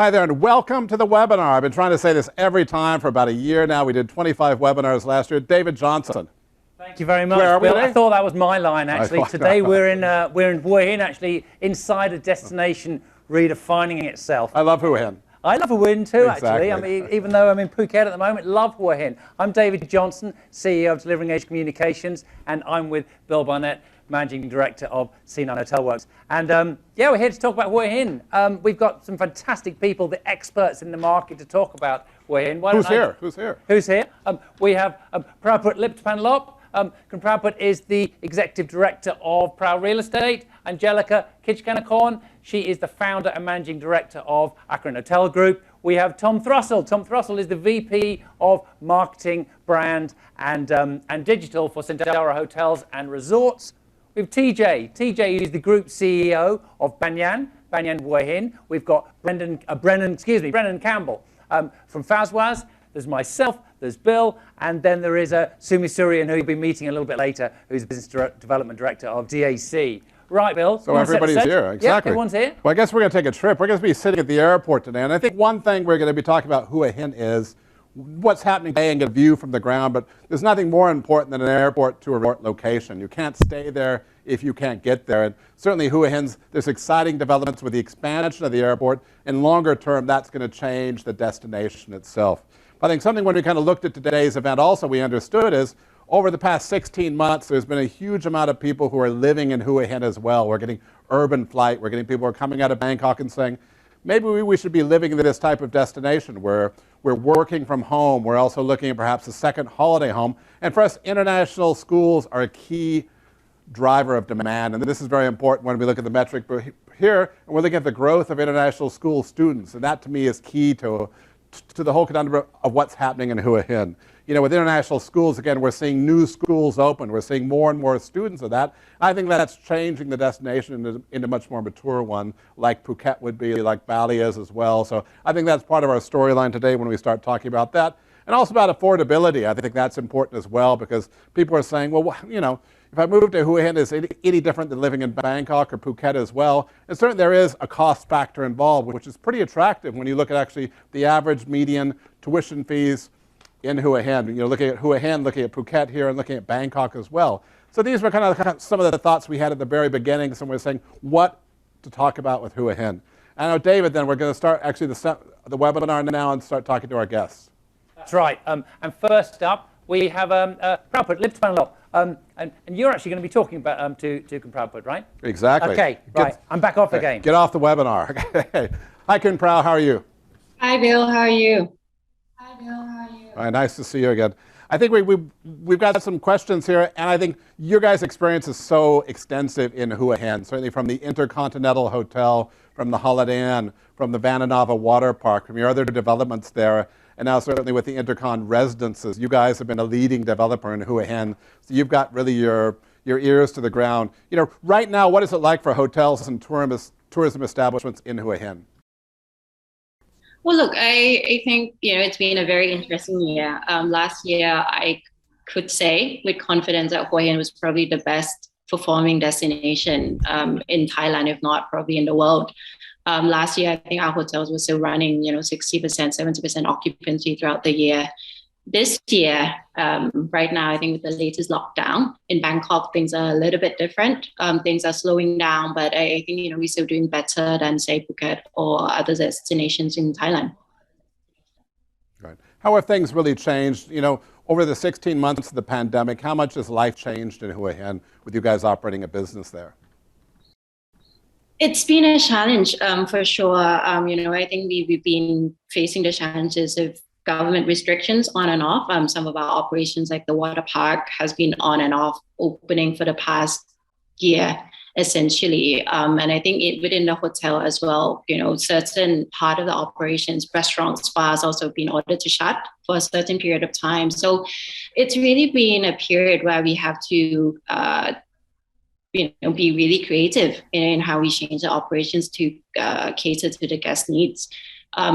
Hi there, and welcome to the webinar. I've been trying to say this every time for about a year now. We did 25 webinars last year. David Johnson. Thank you very much, Where are we Bill. today? I thought that was my line, actually. Today we're in Hua Hin, actually, inside a destination redefining itself. I love Hua Hin. I love Hua Hin too, Exactly. actually. I mean, even though I'm in Phuket at the moment, love Hua Hin. I'm David Johnson, CEO of Delivering Edge Communications, and I'm with Bill Barnett, Managing Director of C9 Hotelworks. And yeah, we're here to talk about Hua Hin. We've got some fantastic people, the experts in the market, to talk about Hua Hin. Who's here? Who's here? We have Proudputh Liptapanlop. Proudputh is the Executive Director of Proud Real Estate. Anchalika Kijkanakorn, she is the Founder and Managing Director of AKARYN Hotel Group. We have Tom Thrussell. Tom Thrussell is the VP of Marketing, Brand and Digital for Centara Hotels and Resorts. We have TJ. TJ is the Group CEO of Banyan Hua Hin. We've got Brendan Campbell from Fazwaz. There's myself, there's Bill, and then there is Sumi Surian, who you'll be meeting a little bit later, who's the Business Development Director of DAC. Right, Bill? So everybody's here, exactly. Yeah, everyone's here. Well, I guess we're going to take a trip. We're going to be sitting at the airport today, and I think one thing we're going to be talking about Hua Hin is what's happening today and get a view from the ground, but there's nothing more important than an airport to a resort location. You can't stay there if you can't get there. And certainly Hua Hin's, there's exciting developments with the expansion of the airport, and longer term, that's going to change the destination itself. I think something when we kind of looked at today's event also we understood is over the past 16 months, there's been a huge amount of people who are living in Hua Hin as well. We're getting urban flight. We're getting people who are coming out of Bangkok and saying, maybe we should be living in this type of destination where we're working from home. We're also looking at perhaps a second holiday home. And for us, international schools are a key driver of demand. And this is very important when we look at the metric here. And we're looking at the growth of international school students. And that, to me, is key to the whole conundrum of what's happening in Hua Hin. You know, with international schools, again, we're seeing new schools open. We're seeing more and more students of that. I think that's changing the destination into a much more mature one, like Phuket would be, like Bali is as well. So I think that's part of our storyline today when we start talking about that. And also about affordability. I think that's important as well because people are saying, well, you know, if I move to Hua Hin, is it any different than living in Bangkok or Phuket as well? And certainly there is a cost factor involved, which is pretty attractive when you look at actually the average median tuition fees in Hua Hin. You know, looking at Hua Hin, looking at Phuket here, and looking at Bangkok as well. So these were kind of some of the thoughts we had at the very beginning. So we're saying what to talk about with Hua Hin. I know, David, then we're going to start actually the webinar now and start talking to our guests. That's right. And first up, we have Proudputh Liptapanlop. And you're actually going to be talking about to Proudputh, right? Exactly. Okay, right. I'm back off again. Get off the webinar. Hi, Proud. How are you? Hi, Bill. How are you? Hi, Bill. How are you? All right, nice to see you again. I think we've got some questions here, and I think your guys' experience is so extensive in Hua Hin, certainly from the InterContinental Hotel, from the Holiday Inn, from the Vana Nava water park, from your other developments there, and now certainly with the InterCon residences. You guys have been a leading developer in Hua Hin, so you've got really your ears to the ground. You know, right now, what is it like for hotels and tourism establishments in Hua Hin? Well, look, I think, you know, it's been a very interesting year. Last year, I could say with confidence that Hua Hin was probably the best performing destination in Thailand, if not probably in the world. Last year, I think our hotels were still running, you know, 60%, 70% occupancy throughout the year. This year, right now, I think with the latest lockdown in Bangkok, things are a little bit different. Things are slowing down, but I think, you know, we're still doing better than, say, Phuket or other destinations in Thailand. Right. How have things really changed? You know, over the 16 months of the pandemic, how much has life changed in Hua Hin with you guys operating a business there? It's been a challenge for sure. You know, I think we've been facing the challenges of government restrictions on and off. Some of our operations, like the water park, has been on and off opening for the past year, essentially. And I think within the hotel as well, you know, certain part of the operations, restaurants, spas, also been ordered to shut for a certain period of time. So it's really been a period where we have to you know, be really creative in how we change the operations to cater to the guest needs.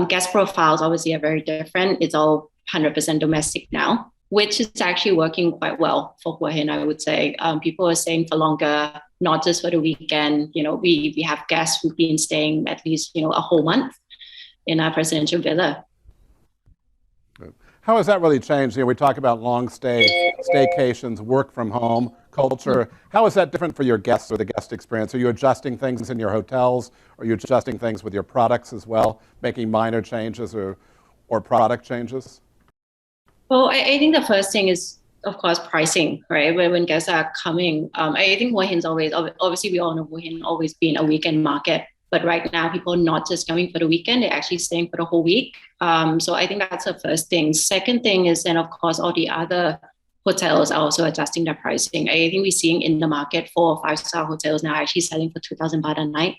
Guest profiles obviously are very different. It's all 100% domestic now, which is actually working quite well for Hua Hin, I would say. People are staying for longer, not just for the weekend. You know, we have guests who've been staying at least, you know, a whole month. in our presidential villa. How has that really changed? We talk about long staycations, work from home, culture. How is that different for your guests or the guest experience? Are you adjusting things in your hotels? Are you adjusting things with your products as well, making minor changes or product changes? Well, I think the first thing is, of course, pricing, right? When guests are coming, I think Hua Hin's always, obviously we all know Hua Hin always been a weekend market, but right now people are not just coming for the weekend, they're actually staying for the whole week. So I think that's the first thing. Second thing is then, of course, all the other hotels are also adjusting their pricing. I think we're seeing in the market 4 or 5-star hotels now actually selling for 2,000 baht a night.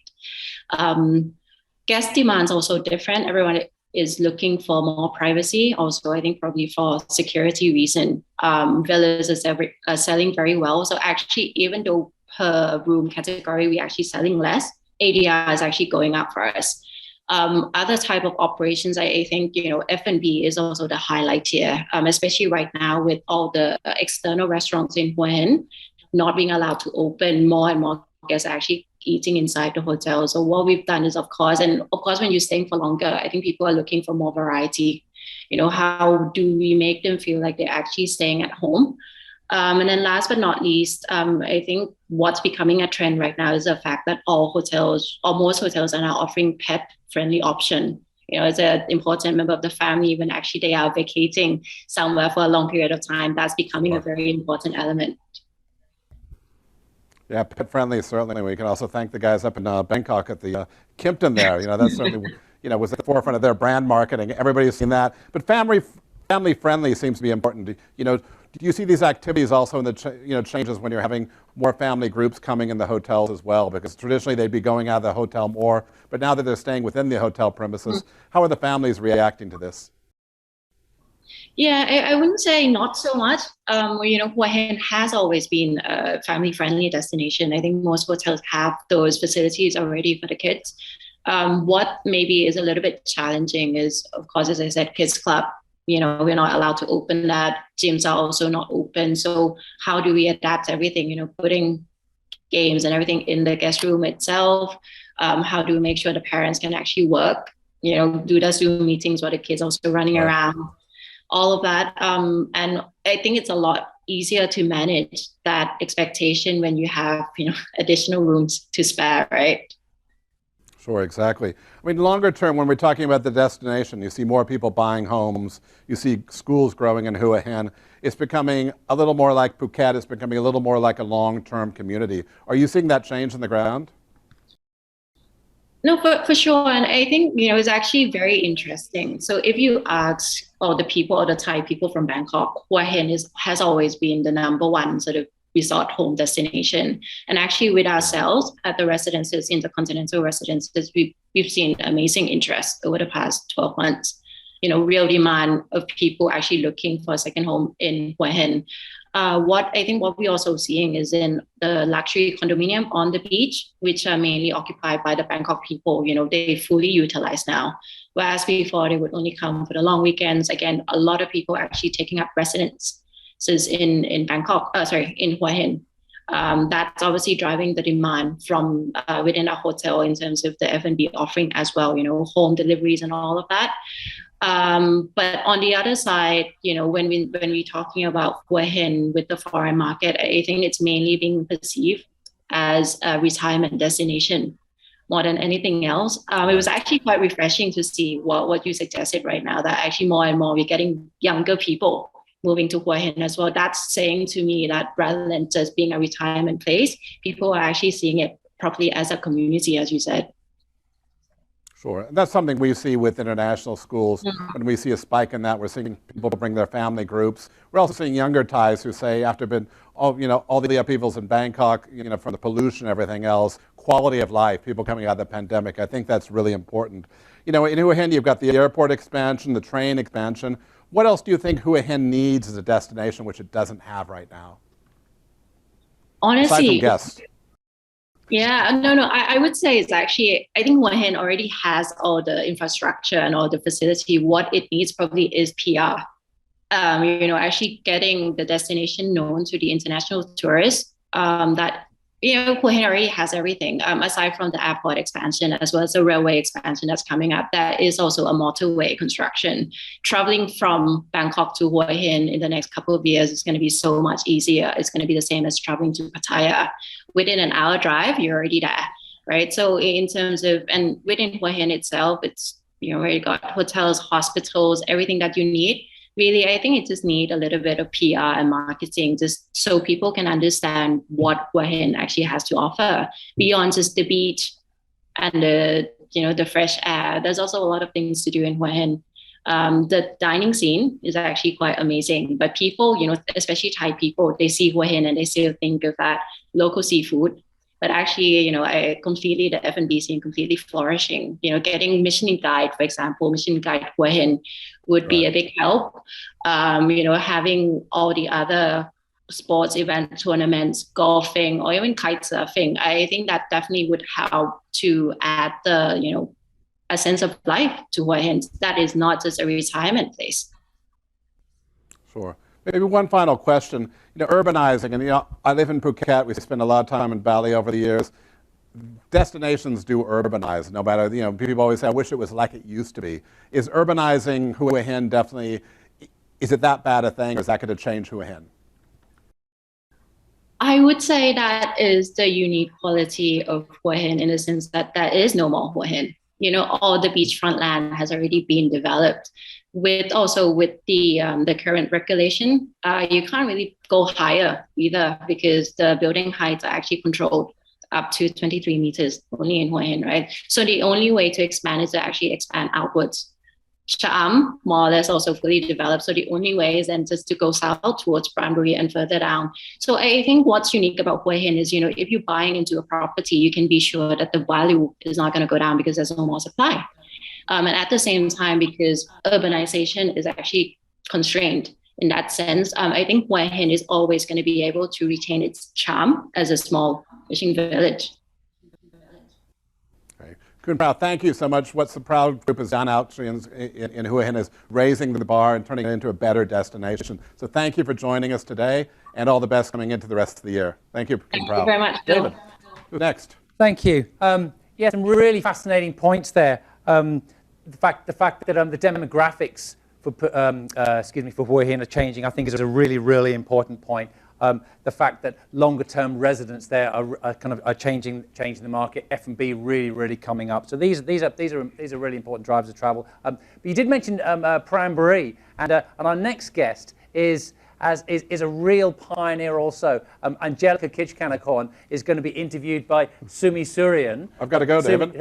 Guest demands also different. Everyone is looking for more privacy. Also, I think probably for security reason, villas are selling very well. So actually, even though per room category, we're actually selling less, ADR is actually going up for us. Other type of operations, I think, F&B is also the highlight here, especially right now with all the external restaurants in Hua Hin not being allowed to open. More and more guests are actually eating inside the hotel. So what we've done is, of course, when you're staying for longer, I think people are looking for more variety. How do we make them feel like they're actually staying at home? And then last but not least, I think what's becoming a trend right now is the fact that all hotels, or most hotels, are now offering pet-friendly option. As an important member of the family, when actually they are vacating somewhere for a long period of time, that's becoming a very important element. Yeah, pet-friendly, certainly. We can also thank the guys up in Bangkok at the Kimpton there. That's certainly, was at the forefront of their brand marketing. Everybody's seen that. But family-friendly seems to be important. Do you see these activities also in the changes when you're having more family groups coming in the hotels as well? Because traditionally they'd be going out of the hotel more, but now that they're staying within the hotel premises, how are the families reacting to this? Yeah, I wouldn't say not so much. Hua Hin has always been a family-friendly destination. I think most hotels have those facilities already for the kids. What maybe is a little bit challenging is, of course, as I said, kids club. We're not allowed to open that. Gyms are also not open. So how do we adapt everything? Putting games and everything in the guest room itself. How do we make sure the parents can actually work? Do the Zoom meetings while the kids also running around? All of that. And I think it's a lot easier to manage that expectation when you have, additional rooms to spare, right? Sure, exactly. I mean, longer term, when we're talking about the destination, you see more people buying homes, you see schools growing in Hua Hin. It's becoming a little more like Phuket, it's becoming a little more like a long-term community. Are you seeing that change on the ground? No, for sure. And I think, it's actually very interesting. So if you ask all the people, or the Thai people from Bangkok, Hua Hin has always been the #1 sort of resort home destination. And actually with ourselves at the residences, InterContinental residences, we've seen amazing interest over the past 12 months. Real demand of people actually looking for a second home in Hua Hin. What we're also seeing is in the luxury condominium on the beach, which are mainly occupied by the Bangkok people, they fully utilize now. Whereas before they would only come for the long weekends. Again, a lot of people are actually taking up residences in Bangkok, in Hua Hin. That's obviously driving the demand from within a hotel in terms of the F&B offering as well, home deliveries and all of that. But on the other side, when we're talking about Hua Hin with the foreign market, I think it's mainly being perceived as a retirement destination more than anything else. It was actually quite refreshing to see what you suggested right now, that actually more and more we're getting younger people moving to Hua Hin as well. That's saying to me that rather than just being a retirement place, people are actually seeing it properly as a community, as you said. Sure. And that's something we see with international schools. When we see a spike in that, we're seeing people bring their family groups. We're also seeing younger Thais who say, after all the upheavals in Bangkok, from the pollution and everything else, quality of life, people coming out of the pandemic, I think that's really important. In Hua Hin, you've got the airport expansion, the train expansion. What else do you think Hua Hin needs as a destination which it doesn't have right now? Honestly, aside from guests. Yeah, no, I would say it's actually, I think Hua Hin already has all the infrastructure and all the facility. What it needs probably is PR. Actually getting the destination known to the international tourists, that, Hua Hin already has everything. Aside from the airport expansion as well as the railway expansion that's coming up, there is also a motorway construction. Traveling from Bangkok to Hua Hin in the next couple of years is going to be so much easier. It's going to be the same as traveling to Pattaya. Within an hour drive, you're already there, right? So in terms of, and within Hua Hin itself, it's, where you got hotels, hospitals, everything that you need. Really, I think it just need a little bit of PR and marketing just so people can understand what Hua Hin actually has to offer beyond just the beach and the fresh air. There's also a lot of things to do in Hua Hin. The dining scene is actually quite amazing, but people, especially Thai people, they see Hua Hin and they still think of that local seafood. But actually, the F&B scene completely flourishing. Getting Michelin Guide, for example, Michelin Guide Hua Hin would be a big help. Having all the other sports event tournaments, golfing, or even kite surfing, I think that definitely would help to add a sense of life to Hua Hin. That is not just a retirement place. Sure. Maybe one final question. Urbanizing, and I live in Phuket. We spend a lot of time in Bali over the years. Destinations do urbanize, no matter, people always say, I wish it was like it used to be. Is urbanizing Hua Hin definitely, is it that bad a thing, or is that going to change Hua Hin? I would say that is the unique quality of Hua Hin in the sense that there is no more Hua Hin. All the beachfront land has already been developed. With the current regulation, you can't really go higher either because the building heights are actually controlled up to 23 meters only in Hua Hin, right? So the only way to expand is to actually expand outwards. Sha'am, more or less, also fully developed. So the only way is then just to go south towards Prambury and further down. So I think what's unique about Hua Hin is, if you're buying into a property, you can be sure that the value is not going to go down because there's no more supply. And at the same time, because urbanization is actually constrained in that sense, I think Hua Hin is always going to be able to retain its charm as a small fishing village. Khun Prao, thank you so much. What the Proud Group has done actually in Hua Hin is raising the bar and turning it into a better destination. So thank you for joining us today, and all the best coming into the rest of the year. Thank you, Khun Prao. Thank you very much, David, who's next? Thank you. Yeah, some really fascinating points there. The fact that the demographics for Hua Hin are changing, I think, is a really, really important point. The fact that longer-term residents there are changing the market. F&B really, really coming up. So these are really important drivers of travel. But you did mention Prambury, and our next guest is a real pioneer also. Anchalika Kijkanakorn is going to be interviewed by Sumi Suryan. I've got to go, David.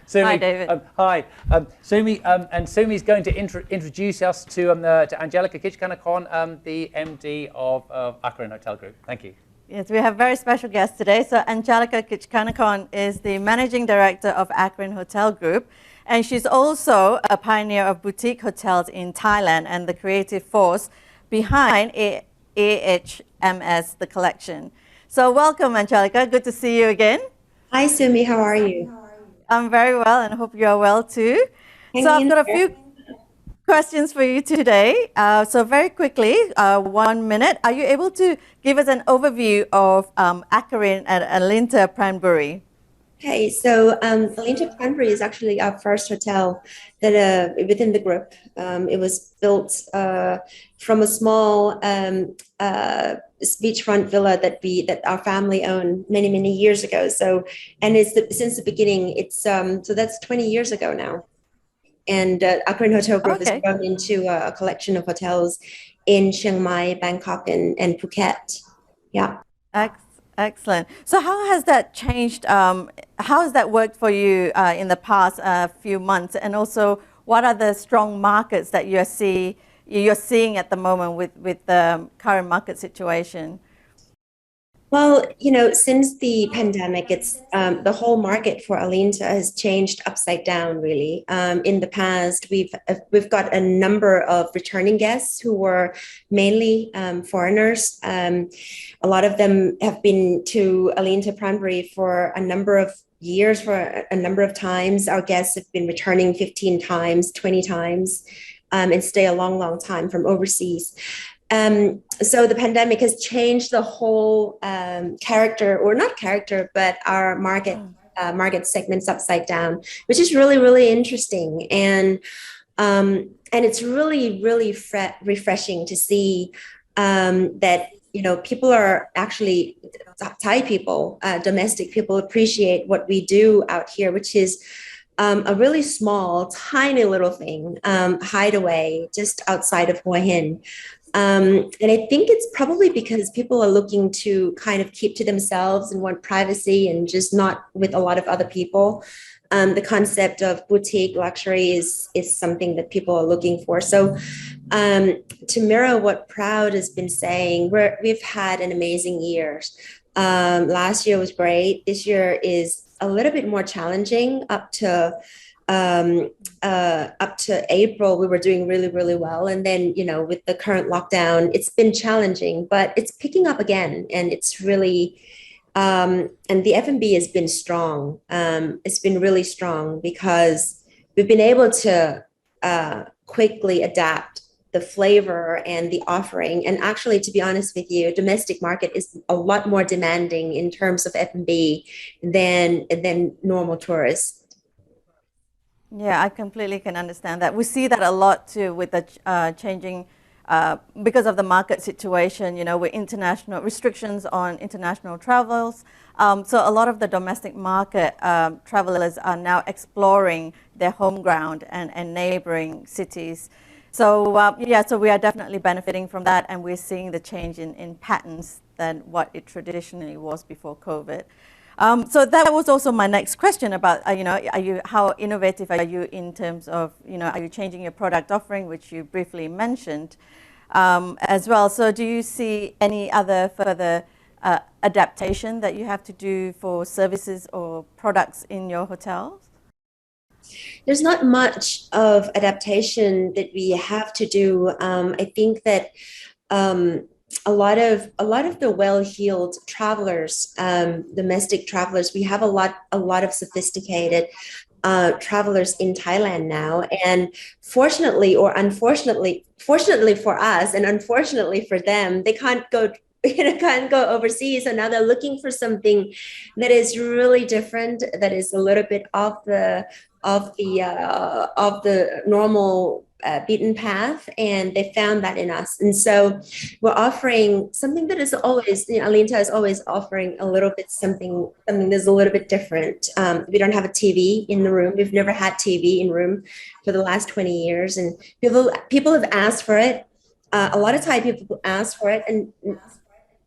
Sumi, hi, David. Hi. Sumi, and Sumi's going to introduce us to Anchalika Kijkanakorn, the MD of AKARYN Hotel Group. Thank you. Yes, we have a very special guest today. So Anchalika Kijkanakorn is the Managing Director of AKARYN Hotel Group. And she's also a pioneer of boutique hotels in Thailand and the creative force behind AHMS, the collection. So welcome, Anchalika. Good to see you again. Hi, Sumi. How are you? I'm very well, and I hope you're well too. So I've got a few questions for you today. So very quickly, 1 minute. Are you able to give us an overview of AKARYN at Alinta Prambury? Okay, so Alinta Prambury is actually our first hotel that within the group. It was built from a small beachfront villa that our family owned many years ago. So, and since the beginning, it's so that's 20 years ago now. And AKARYN Hotel Group has grown into a collection of hotels in Chiang Mai, Bangkok, and Phuket. Yeah. Excellent. So how has that changed? How has that worked for you in the past few months? And also, what are the strong markets that you're seeing at the moment with the current market situation? Well, since the pandemic, it's the whole market for Alinta has changed upside down, really. In the past, we've got a number of returning guests who were mainly foreigners. A lot of them have been to Alinta Prambury for a number of years, for a number of times. Our guests have been returning 15 times, 20 times, and stay a long time from overseas. So the pandemic has changed the whole character, or not character, but our market segments upside down, which is really, really interesting. And it's really, really refreshing to see that, you know, people are actually, Thai people, domestic people appreciate what we do out here, which is a really small, tiny little thing, hideaway just outside of Hua Hin. And I think it's probably because people are looking to kind of keep to themselves and want privacy and just not with a lot of other people. The concept of boutique luxury is something that people are looking for. So to mirror what Proud has been saying, we've had an amazing year. Last year was great. This year is a little bit more challenging. Up to April, we were doing really, really well. And then, you know, with the current lockdown, it's been challenging, but it's picking up again. And it's really, and the F&B has been strong. It's been really strong because we've been able to quickly adapt the flavor and the offering. And actually, to be honest with you, domestic market is a lot more demanding in terms of F&B than normal tourists. Yeah, I completely can understand that. We see that a lot too with the changing, because of the market situation, you know, with international restrictions on international travels. So a lot of the domestic market travelers are now exploring their home ground and neighboring cities. So yeah, so we are definitely benefiting from that, and we're seeing the change in patterns than what it traditionally was before COVID. So that was also my next question about, you know, how innovative are you in terms of, you know, are you changing your product offering, which you briefly mentioned as well. So do you see any other further adaptation that you have to do for services or products in your hotels? There's not much of adaptation that we have to do. I think that a lot of the well-heeled travelers, domestic travelers, we have a lot of sophisticated travelers in Thailand now, and fortunately or unfortunately, fortunately for us and unfortunately for them, they can't go overseas. So now they're looking for something that is really different, that is a little bit off the normal beaten path, and they found that in us. And so we're offering something that is always, you know, Alinta is always offering a little bit something that's a little bit different. We don't have a TV in the room. We've never had TV in room for the last 20 years, and people have asked for it. A lot of Thai people asked for it, and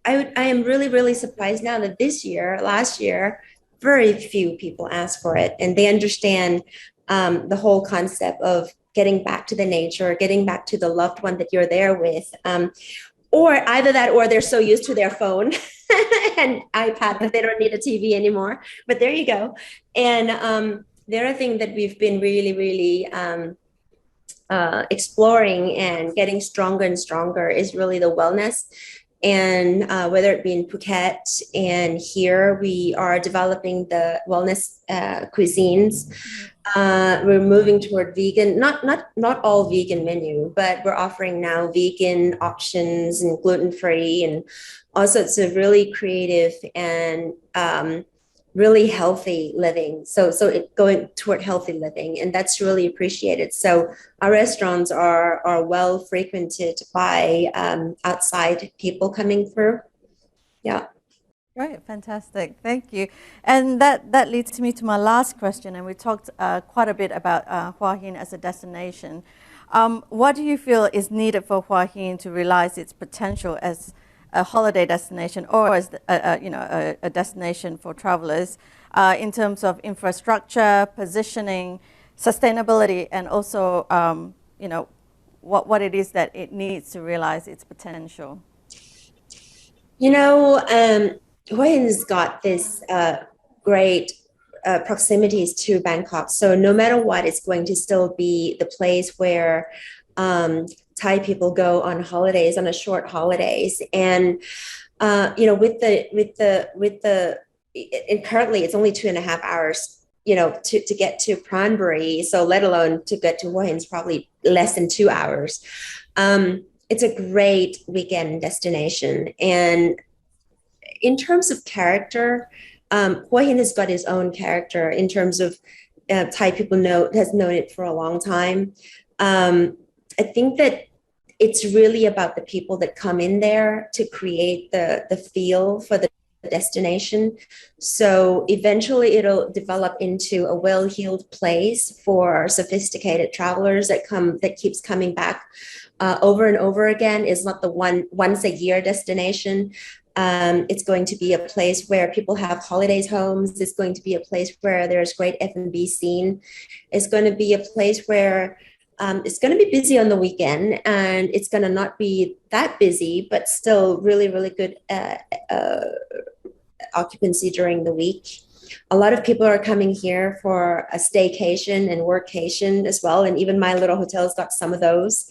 I am really, really surprised now that last year, very few people asked for it, and they understand the whole concept of getting back to the nature, getting back to the loved one that you're there with, or either that, or they're so used to their phone and iPad that they don't need a TV anymore. But there you go. And the other thing that we've been really, really exploring and getting stronger and stronger is really the wellness. And whether it be in Phuket and here, we are developing the wellness cuisines. We're moving toward vegan, not all vegan menu, but we're offering now vegan options and gluten-free and all sorts of really creative and really healthy living. So it going toward healthy living, and that's really appreciated. So our restaurants are well frequented by outside people coming through. Yeah. Great, fantastic, thank you. And that leads me to my last question, and we talked quite a bit about Hua Hin as a destination. What do you feel is needed for Hua Hin to realize its potential as a holiday destination, or as a destination for travelers, in terms of infrastructure, positioning, sustainability, and also what it is that it needs to realize its potential? You know, Hua Hin's got this great proximities to Bangkok, so no matter what, it's going to still be the place where Thai people go on holidays, on a short holidays. And currently it's only 2.5 hours, to get to Pranbury. So let alone to get to Hua Hin is probably less than 2 hours. it's a great weekend destination. And in terms of character, Hua Hin has got his own character in terms of Thai people has known it for a long time. I think that it's really about the people that come in there to create the feel for the destination. So eventually it'll develop into a well-heeled place for sophisticated travelers that keeps coming back over and over again. It's not the once a year destination. It's going to be a place where people have holidays homes. It's going to be a place where there's great F&B scene. It's going to be a place where it's going to be busy on the weekend, and it's going to not be that busy, but still really, really good occupancy during the week. A lot of people are coming here for a staycation and workcation as well. And even my little hotel's got some of those,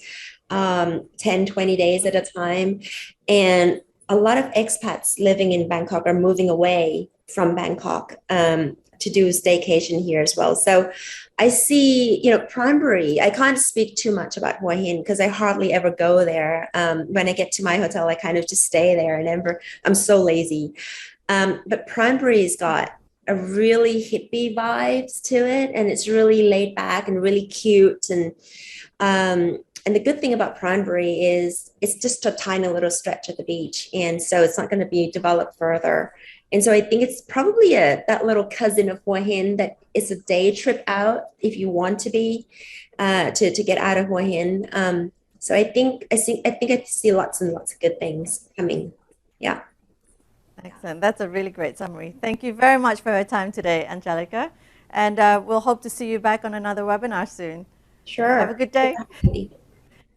10, 20 days at a time. And a lot of expats living in Bangkok are moving away from Bangkok to do staycation here as well. So I see, Primary, I can't speak too much about Hua Hin because I hardly ever go there. When I get to my hotel, I kind of just stay there and I'm so lazy. But Primary's got a really hippie vibes to it, and it's really laid back and really cute. And the good thing about Primary is it's just a tiny little stretch at the beach. And so it's not going to be developed further. And so I think it's probably that little cousin of Hua Hin that is a day trip out if you want to be to get out of Hua Hin. So I think I see lots and lots of good things coming. Yeah. Excellent. That's a really great summary. Thank you very much for your time today, Anchalika. And we'll hope to see you back on another webinar soon. Sure. Have a good day.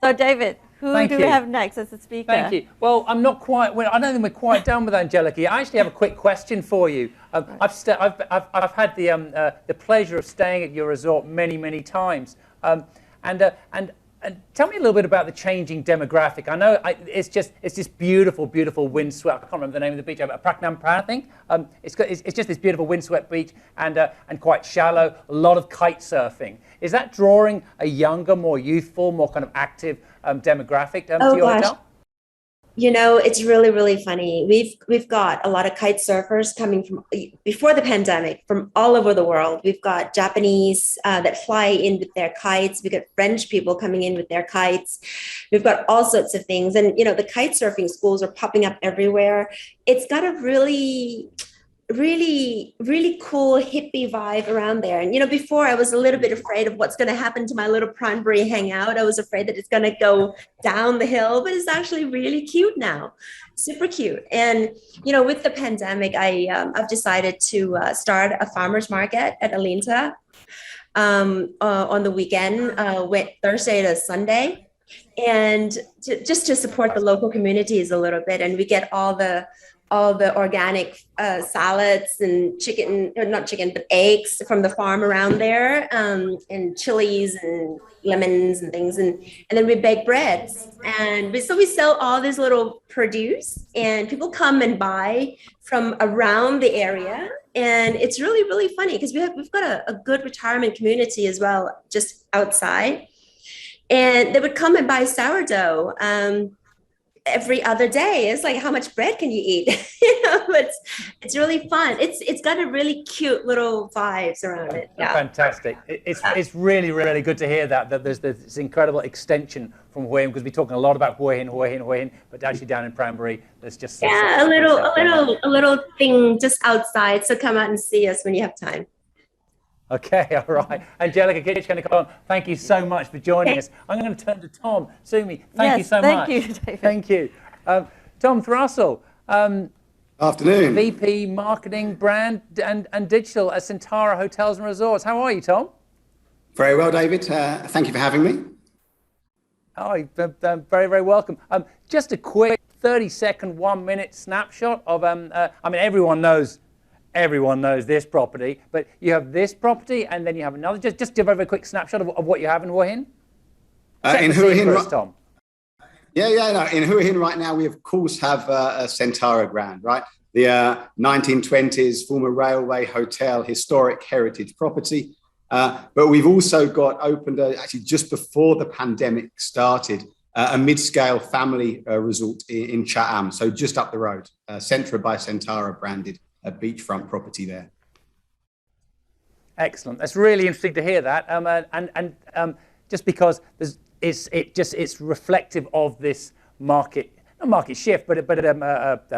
So David, who do we have next as a speaker? Thank you. Well, I don't think we're quite done with Anchalika. I actually have a quick question for you. I've had the pleasure of staying at your resort many, many times. And tell me a little bit about the changing demographic. I know it's just beautiful, beautiful windswept. I can't remember the name of the beach. Pragnampa, I think. It's just this beautiful windswept beach and quite shallow. A lot of kite surfing. Is that drawing a younger, more youthful, more kind of active demographic to your hotel? It's really, really funny. We've got a lot of kite surfers coming from before the pandemic from all over the world. We've got Japanese that fly in with their kites. We've got French people coming in with their kites. We've got all sorts of things. And, the kite surfing schools are popping up everywhere. It's got a really, really, really cool hippie vibe around there. And, before I was a little bit afraid of what's going to happen to my little Primary hangout. I was afraid that it's going to go down the hill, but it's actually really cute now. Super cute. And, with the pandemic, I've decided to start a farmer's market at Alinta on the weekend, Thursday to Sunday. And just to support the local communities a little bit. And we get all the organic salads and but eggs from the farm around there, and chilies and lemons and things. And then we bake breads. And we sell all this little produce, and people come and buy from around the area. And it's really, really funny because we've got a good retirement community as well, just outside. And they would come and buy sourdough every other day. It's like, how much bread can you eat? It's really fun. It's got a really cute little vibes around it. Yeah. Fantastic. It's really, really good to hear that there's this incredible extension from Hua Hin, because we're talking a lot about Hua Hin, but actually down in Primary, there's just a little thing just outside. So come out and see us when you have time. Okay, all right. Anchalika, Kijkanakorn, thank you so much for joining us. I'm going to turn to Tom Sumi. Thank you so much. Thank you, David. Thank you. Tom Thrussell. Afternoon. VP Marketing, Brand and Digital at Centara Hotels and Resorts. How are you, Tom? Very well, David. Thank you for having me. Oh, you're very, very welcome. Just a quick 30-second, 1-minute snapshot of, everyone knows this property, but you have this property and then you have another. Just a very, very quick snapshot of what you have in Hua Hin. In Hua Hin, Tom. In Hua Hin right now, we of course have a Centara Grand, right? The 1920s former railway hotel, historic heritage property. But we've also got opened, actually just before the pandemic started, a mid-scale family resort in Chatham, so just up the road, Centara by Centara branded beachfront property there. Excellent. That's really interesting to hear that, and just because it's reflective of this market. Not market shift, but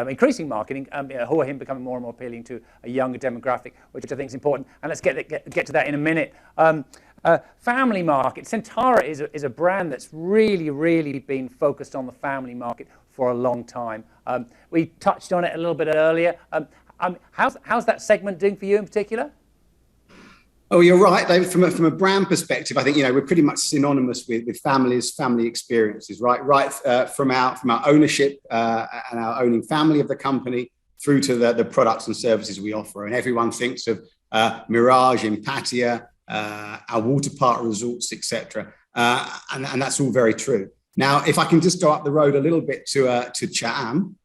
increasing marketing. Hua Hin becoming more and more appealing to a younger demographic, which I think is important. And let's get to that in a minute. Family market. Centara is a brand that's really been focused on the family market for a long time. We touched on it a little bit earlier. How's that segment doing for you in particular? Oh, you're right, David. From a brand perspective, I think we're pretty much synonymous with families, family experiences, right? From our ownership and our owning family of the company through to the products and services we offer, and everyone thinks of Mirage, Empatia, our water park resorts, etc. And that's all very true. Now, if I can just go up the road a little bit to Chatham.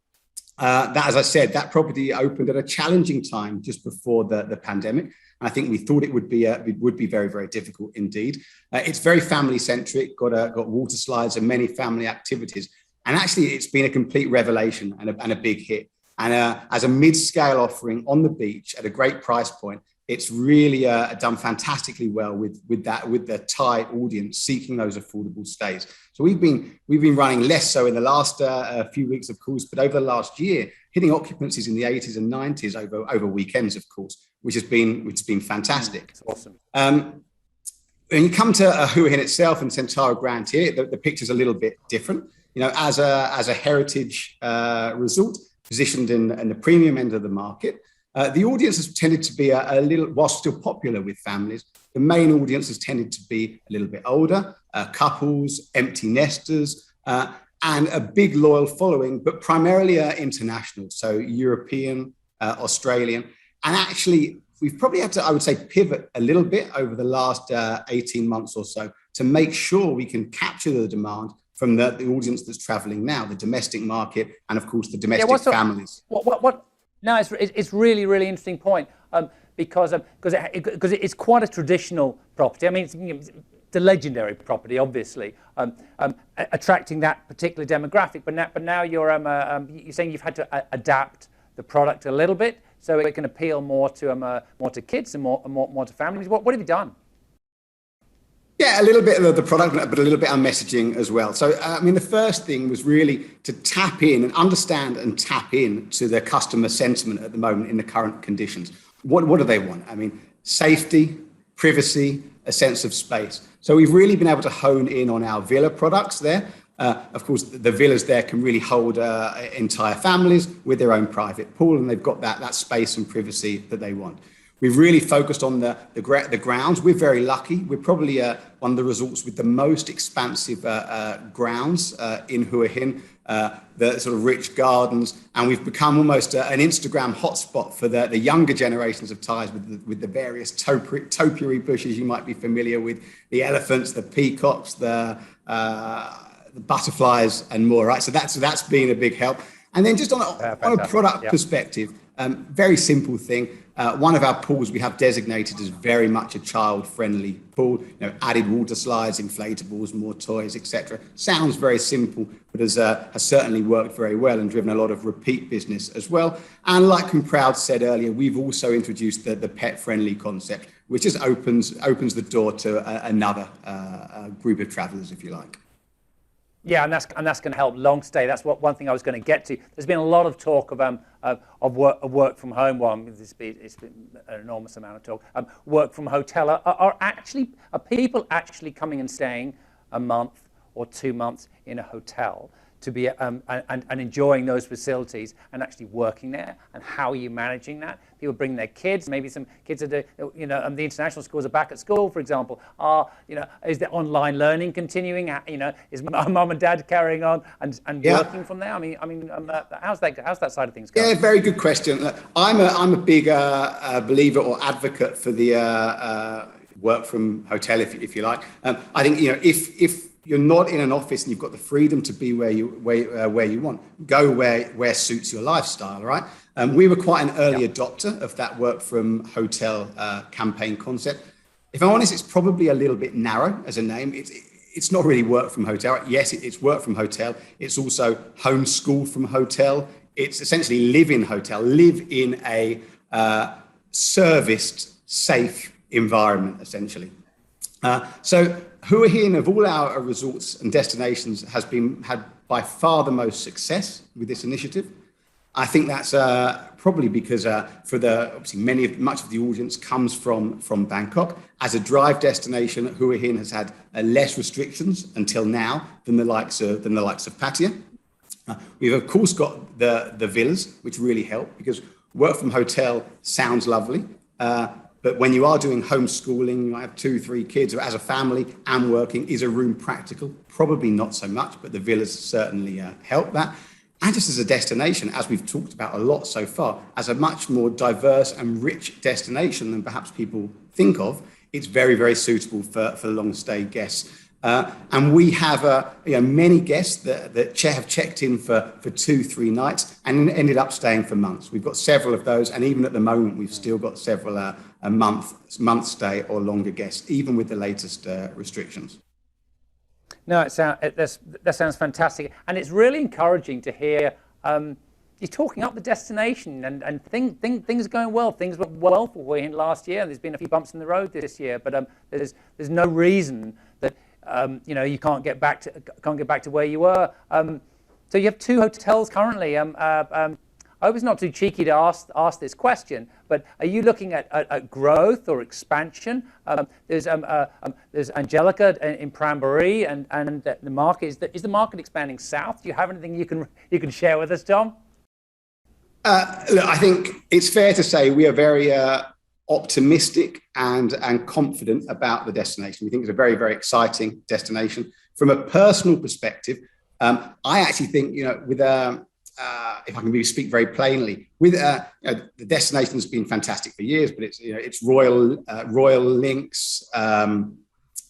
That, as I said, that property opened at a challenging time just before the pandemic. I think we thought it would be very difficult indeed. It's very family centric, got water slides and many family activities. And actually, it's been a complete revelation and a big hit. And as a mid-scale offering on the beach at a great price point, it's really done fantastically well with the Thai audience seeking those affordable stays. So we've been running less so in the last few weeks, of course, but over the last year, hitting occupancies in the 80s and 90s over weekends, of course, which has been fantastic. That's awesome. When you come to Hua Hin itself and Centara Grand here, the picture's a little bit different. As a heritage resort positioned in the premium end of the market, the audience has tended to be a little, while still popular with families, the main audience has tended to be a little bit older, couples, empty nesters, and a big loyal following, but primarily international, so European, Australian. And actually, we've probably had to, I would say, pivot a little bit over the last 18 months or so to make sure we can capture the demand from the audience that's traveling now, the domestic market, and of course, the domestic families. No, it's really interesting point because it's quite a traditional property. I mean, it's the legendary property, obviously, attracting that particular demographic. But now you're saying you've had to adapt the product a little bit so it can appeal more to kids and more to families. What have you done? Yeah, a little bit of the product, but a little bit on messaging as well. So, the first thing was really to tap in and understand and tap in to the customer sentiment at the moment in the current conditions. What do they want? Safety, privacy, a sense of space. So we've really been able to hone in on our villa products there. Of course, the villas there can really hold entire families with their own private pool, and they've got that space and privacy that they want. We've really focused on the grounds. We're very lucky. We're probably one of the resorts with the most expansive grounds in Hua Hin, the sort of rich gardens, and we've become almost an Instagram hotspot for the younger generations of Thais with the various topiary bushes you might be familiar with, the elephants, the peacocks, the butterflies, and more. Right, so that's been a big help. And then just on a product perspective, very simple thing. One of our pools we have designated as very much a child-friendly pool. Added water slides, inflatables, more toys, etc. Sounds very simple, but has certainly worked very well and driven a lot of repeat business as well. And like Proud said earlier, we've also introduced the pet-friendly concept, which just opens the door to another group of travellers, if you like. Yeah, and that's going to help long stay. That's one thing I was going to get to. There's been a lot of talk of work from home. Well, it's been an enormous amount of talk. Work from hotel. Are people actually coming and staying a month or 2 months in a hotel to be and enjoying those facilities and actually working there? And how are you managing that? People bring their kids. Maybe some kids are the international schools are back at school, for example. Is the online learning continuing? Is mum and dad carrying on and working from there? How's that side of things going? Yeah, very good question. I'm a big believer or advocate for the work from hotel, if you like. I think if you're not in an office and you've got the freedom to be where you want, go where suits your lifestyle, right? We were quite an early adopter of that work from hotel campaign concept. If I'm honest, it's probably a little bit narrow as a name. it's not really work from hotel. Yes, it's work from hotel. It's also homeschool from hotel. It's essentially live in hotel, live in a serviced, safe environment, essentially. So Hua Hin, of all our resorts and destinations, has had by far the most success with this initiative. I think that's probably because obviously much of the audience comes from Bangkok. As a drive destination, Hua Hin has had less restrictions until now than the likes of Pattaya. We've of course got the villas, which really help because work from hotel sounds lovely. But when you are doing homeschooling, you might have 2-3 kids, or as a family and working, is a room practical? Probably not so much, but the villas certainly help that. And just as a destination, as we've talked about a lot so far, as a much more diverse and rich destination than perhaps people think of, it's very, very suitable for long stay guests. And we have many guests that have checked in for 2-3 nights and ended up staying for months. We've got several of those, and even at the moment, we've still got several a month stay or longer guests, even with the latest restrictions. No, that sounds fantastic, and it's really encouraging to hear you're talking up the destination, and things are going well. Things went well for Hua Hin last year. There's been a few bumps in the road this year, but there's no reason that you can't get back to where you were. So you have 2 hotels currently. I hope it's not too cheeky to ask this question, but are you looking at growth or expansion? There's Anchalika in Prambury, and the market is the market expanding south? Do you have anything you can share with us, Tom? Look, I think it's fair to say we are very optimistic and confident about the destination. We think it's a very, very exciting destination. From a personal perspective, I actually think, with if I can speak very plainly, with the destination has been fantastic for years, but it's royal links.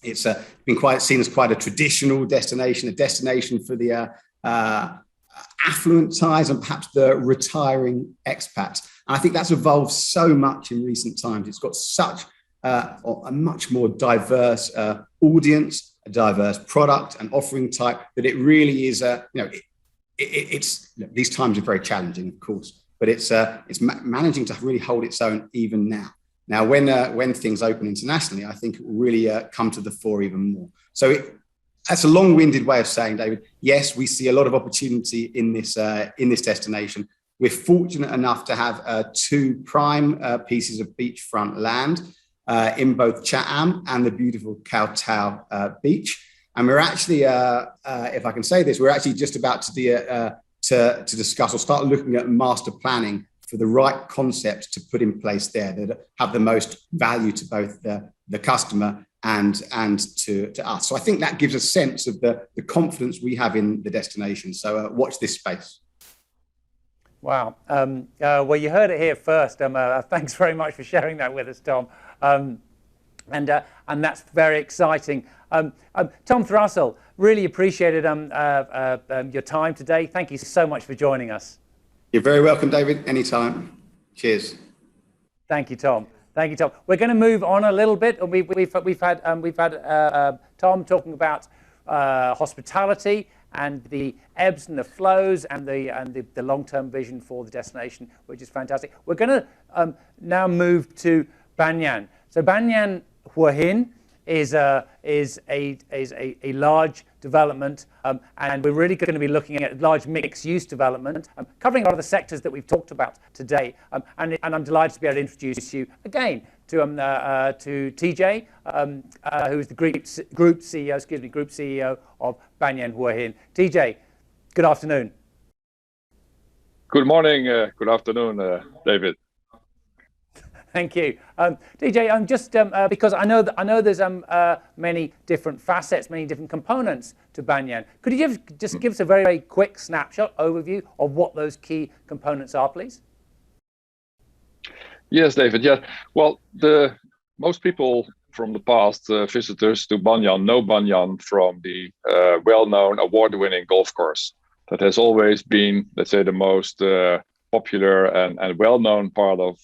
It's been seen as quite a traditional destination, a destination for the affluent ties and perhaps the retiring expats. And I think that's evolved so much in recent times. It's got such a much more diverse audience, a diverse product and offering type that it really is these times are very challenging, of course, but it's managing to really hold its own even now. Now, when things open internationally, I think it will really come to the fore even more. So that's a long-winded way of saying, David, yes, we see a lot of opportunity in this destination. We're fortunate enough to have 2 prime pieces of beachfront land in both Chatham and the beautiful Koh Tao beach. And we're actually, if I can say this, we're actually just about to discuss or start looking at master planning for the right concepts to put in place there that have the most value to both the customer and to us. So I think that gives a sense of the confidence we have in the destination. So watch this space. Wow. Well, you heard it here first. Thanks very much for sharing that with us, Tom. And that's very exciting. Tom Thrussell, really appreciated your time today. Thank you so much for joining us. You're very welcome, David. Anytime. Cheers. Thank you, Tom. Thank you, Tom. We're going to move on a little bit. We've had Tom talking about hospitality and the ebbs and the flows and the long-term vision for the destination, which is fantastic. We're going to now move to Banyan. So Banyan Hua Hin is a large development, and we're really going to be looking at large mixed-use development, covering a lot of the sectors that we've talked about today. And I'm delighted to be able to introduce you again to TJ, who is the group CEO of Banyan Hua Hin. TJ, good afternoon. Good morning. Good afternoon, David. Thank you, DJ. I'm just because I know there's many different facets, many different components to Banyan. Could you just give us a very, very quick snapshot overview of what those key components are, please? Yes, David. Yeah. Well, most people from the past, visitors to Banyan, know Banyan from the well-known award-winning golf course that has always been, let's say, the most popular and well-known part of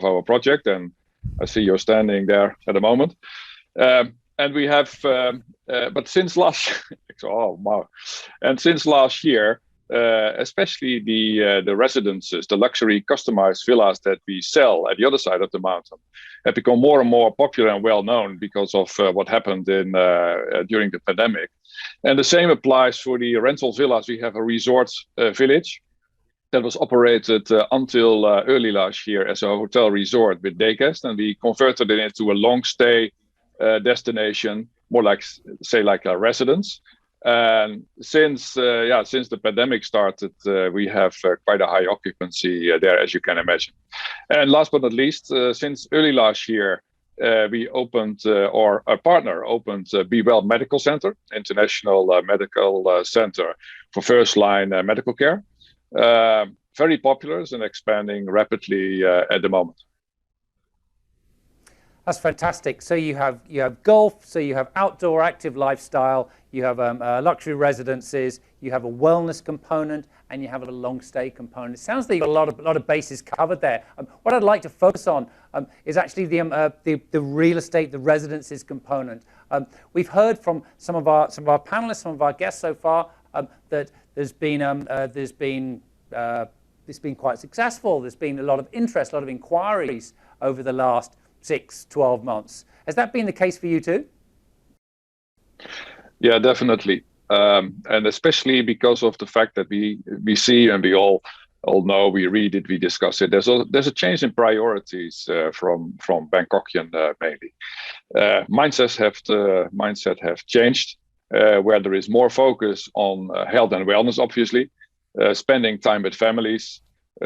our project, and I see you're standing there at the moment. and we have, but since last, oh wow, and since last year, especially the residences, the luxury customized villas that we sell at the other side of the mountain, have become more and more popular and well known because of what happened during the pandemic. And the same applies for the rental villas. We have a resort village that was operated until early last year as a hotel resort with day guests, and we converted it into a long stay destination, more like a residence. And since the pandemic started, we have quite a high occupancy there, as you can imagine. And last but not least, since early last year, we opened, or a partner opened, Be Well Medical Center, international medical center for first-line medical care. Very popular and expanding rapidly at the moment. That's fantastic. So you have golf, so you have outdoor active lifestyle, you have luxury residences, you have a wellness component, and you have a long stay component. It sounds like you've got a lot of bases covered there. What I'd like to focus on is actually the real estate, the residences component. We've heard from some of our panelists, some of our guests so far, that it's been quite successful. There's been a lot of interest, a lot of inquiries over the last 6-12 months. Has that been the case for you too? Yeah, definitely. And especially because of the fact that we see, and we all know, we read it, we discuss it. There's a change in priorities from Bangkokian mainly. Mindset have changed, where there is more focus on health and wellness, obviously, spending time with families,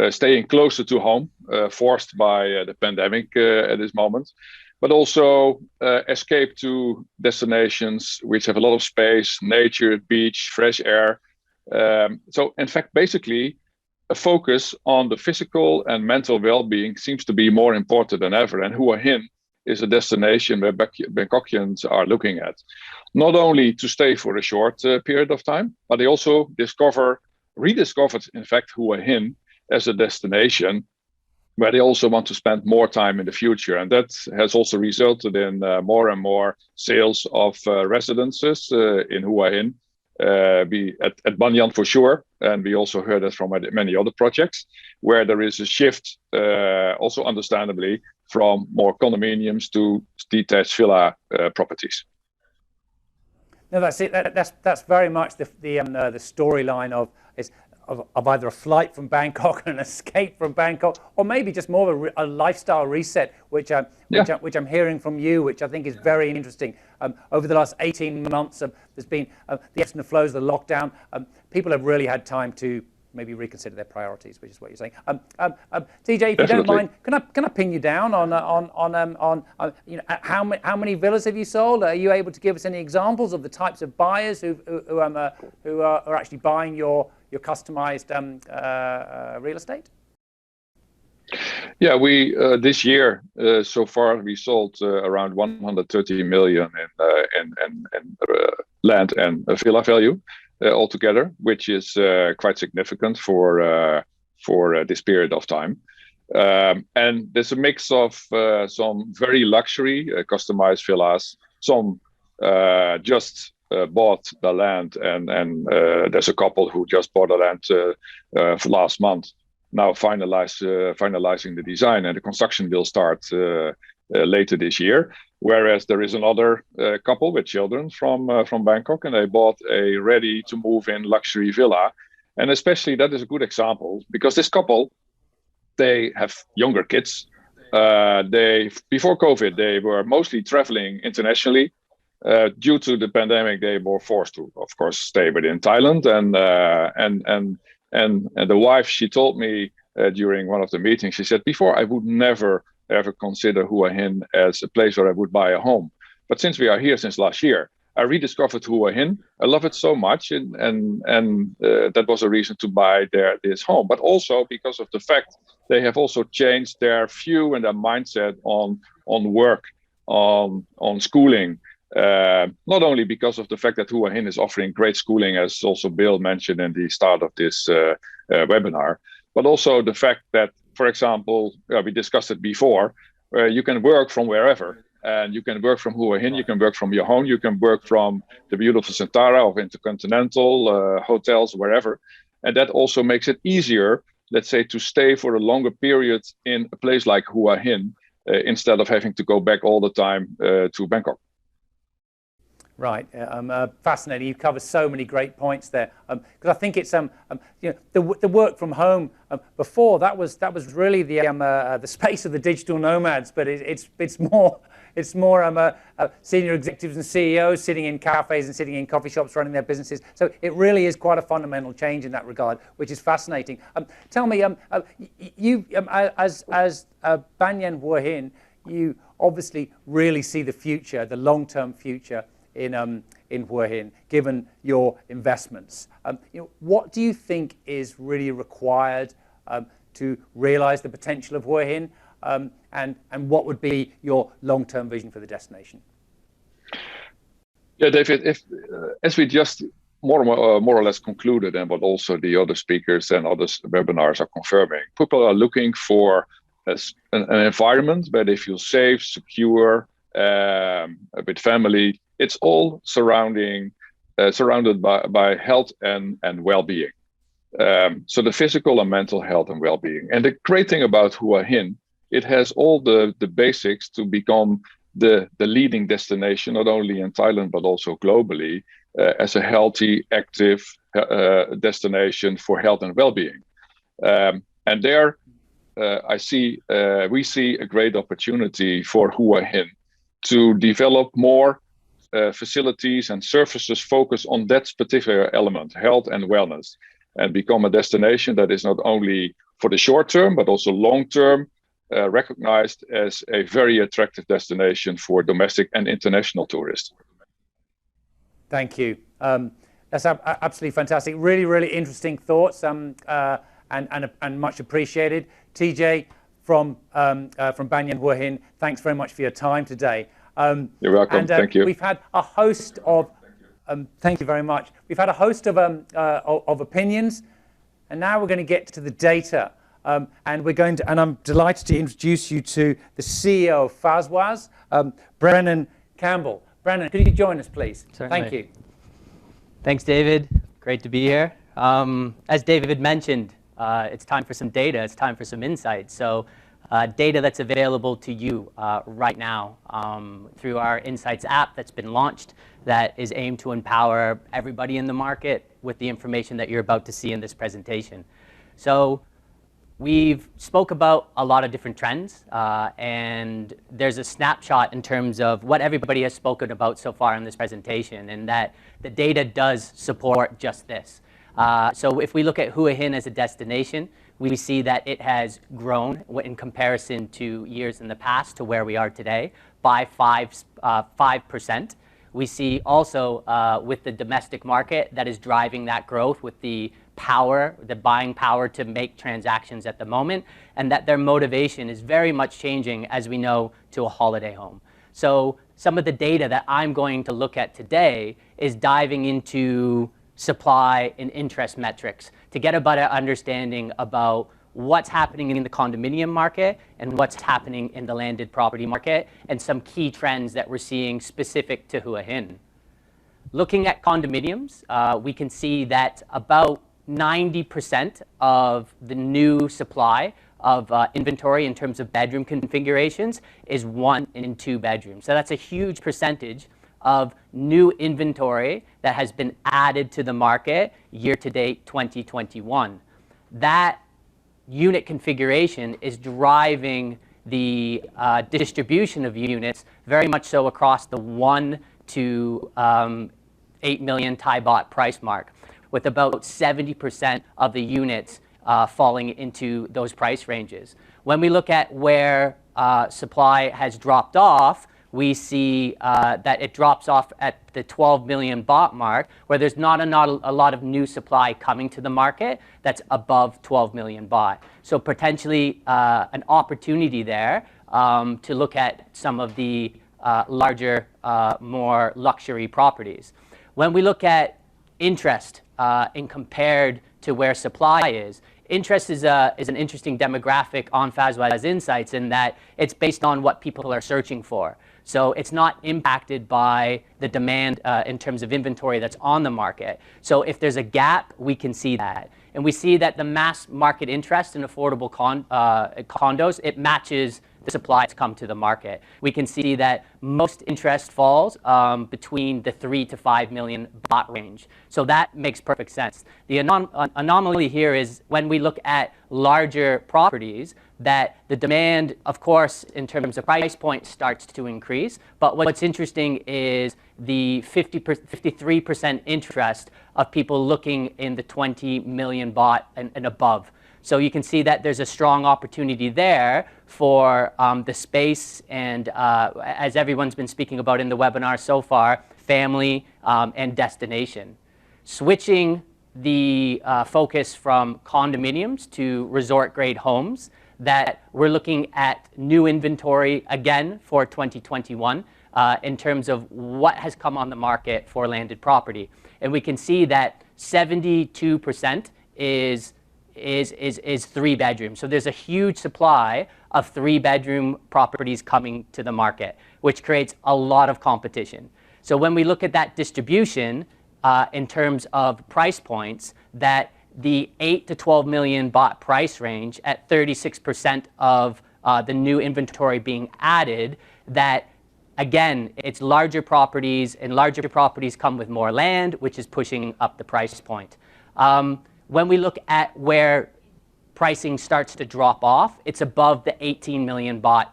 staying closer to home, forced by the pandemic at this moment, but also escape to destinations which have a lot of space, nature, beach, fresh air. So in fact, basically, a focus on the physical and mental well-being seems to be more important than ever. And Hua Hin is a destination where Bangkokians are looking at, not only to stay for a short period of time, but they also rediscovered, in fact, Hua Hin as a destination where they also want to spend more time in the future. And that has also resulted in more and more sales of residences in Hua Hin, at Banyan for sure. And we also heard that from many other projects where there is a shift, also understandably, from more condominiums to detached villa properties. No, that's it. That's very much the storyline of either a flight from Bangkok and an escape from Bangkok, or maybe just more of a lifestyle reset, which I'm hearing from you, which I think is very interesting. Over the last 18 months, there's been the ebbs and the flows, the lockdown. People have really had time to maybe reconsider their priorities, which is what you're saying. TJ, if you don't mind, can I pin you down on how many villas have you sold? Are you able to give us any examples of the types of buyers who are actually buying your customized real estate? Yeah, we this year so far we sold around 130 million in land and villa value altogether, which is quite significant for this period of time. And there's a mix of some very luxury customized villas, some just bought the land, and there's a couple who just bought the land for last month, now finalizing the design, and the construction will start later this year. Whereas there is another couple with children from Bangkok, and they bought a ready-to-move-in luxury villa. And especially that is a good example because this couple, they have younger kids. Before COVID, they were mostly traveling internationally. Due to the pandemic, they were forced to, of course, stay within Thailand. And the wife, she told me during one of the meetings, she said, before I would never ever consider Hua Hin as a place where I would buy a home. But since we are here since last year, I rediscovered Hua Hin. I love it so much, and that was a reason to buy this home. But also because of the fact they have also changed their view and their mindset on work, on schooling. Not only because of the fact that Hua Hin is offering great schooling, as also Bill mentioned in the start of this webinar, but also the fact that, for example, we discussed it before, you can work from wherever. And you can work from Hua Hin, you can work from your home, you can work from the beautiful Centara of InterContinental, hotels, wherever. And that also makes it easier, let's say, to stay for a longer period in a place like Hua Hin, instead of having to go back all the time to Bangkok. Right, fascinating. You cover so many great points there. Because I think it's the work from home before that was really the space of the digital nomads, but it's more senior executives and CEOs sitting in cafes and sitting in coffee shops running their businesses. So it really is quite a fundamental change in that regard, which is fascinating. Tell me, you as Banyan Hua Hin, you obviously really see the future, the long-term future in Hua Hin, given your investments. What do you think is really required to realize the potential of Hua Hin, and what would be your long-term vision for the destination? Yeah, David, as we just more or less concluded, and what also the other speakers and other webinars are confirming, people are looking for an environment where they feel safe, secure, with family. It's all surrounded by health and well-being. So the physical and mental health and well-being. And the great thing about Hua Hin, it has all the basics to become the leading destination, not only in Thailand, but also globally, as a healthy, active destination for health and well-being. And there, we see a great opportunity for Hua Hin to develop more facilities and services focused on that particular element, health and wellness, and become a destination that is not only for the short term, but also long term, recognized as a very attractive destination for domestic and international tourists. Thank you. That's absolutely fantastic. Really, really interesting thoughts, and much appreciated. TJ from Banyan Hua Hin, thanks very much for your time today. You're welcome. Thank you. We've had a host of thank you very much. We've had a host of opinions, and now we're going to get to the data. And I'm delighted to introduce you to the CEO of Fazwaz, Brennan Campbell. Brennan, could you join us, please? Certainly. Thank you. Thanks, David. Great to be here. As David mentioned, it's time for some data. It's time for some insight. So data that's available to you right now through our Insights app that's been launched, that is aimed to empower everybody in the market with the information that you're about to see in this presentation. So we've spoke about a lot of different trends, and there's a snapshot in terms of what everybody has spoken about so far in this presentation, and that the data does support just this. So if we look at Hua Hin as a destination, we see that it has grown in comparison to years in the past to where we are today by 5%. We see also with the domestic market that is driving that growth with the power, the buying power to make transactions at the moment, and that their motivation is very much changing, as we know, to a holiday home. So some of the data that I'm going to look at today is diving into supply and interest metrics to get a better understanding about what's happening in the condominium market and what's happening in the landed property market, and some key trends that we're seeing specific to Hua Hin. Looking at condominiums, we can see that about 90% of the new supply of inventory in terms of bedroom configurations is 1 and 2 bedrooms. So that's a huge percentage of new inventory that has been added to the market year to date 2021. That unit configuration is driving the distribution of units very much so across the 1 to 8 million Thai baht price mark, with about 70% of the units falling into those price ranges. When we look at where supply has dropped off, we see that it drops off at the 12 million baht mark, where there's not a lot of new supply coming to the market that's above 12 million baht. So potentially an opportunity there to look at some of the larger, more luxury properties. When we look at interest and compared to where supply is, interest is an interesting demographic on Fazwa's insights in that it's based on what people are searching for. So it's not impacted by the demand in terms of inventory that's on the market. So if there's a gap, we can see that. And we see that the mass market interest in affordable condos, it matches the supply that's come to the market. We can see that most interest falls between the 3 to 5 million baht range. So that makes perfect sense. The anomaly here is when we look at larger properties, that the demand, of course, in terms of price point starts to increase. But what's interesting is the 53% interest of people looking in the 20 million baht and above. So you can see that there's a strong opportunity there for the space and, as everyone's been speaking about in the webinar so far, family and destination. Switching the focus from condominiums to resort-grade homes, that we're looking at new inventory again for 2021 in terms of what has come on the market for landed property. And we can see that 72% is 3 bedrooms. So there's a huge supply of 3-bedroom properties coming to the market, which creates a lot of competition. So when we look at that distribution in terms of price points, that the 8 to 12 million baht price range at 36% of the new inventory being added, that again, it's larger properties, and larger properties come with more land, which is pushing up the price point. When we look at where pricing starts to drop off, it's above the 18 million baht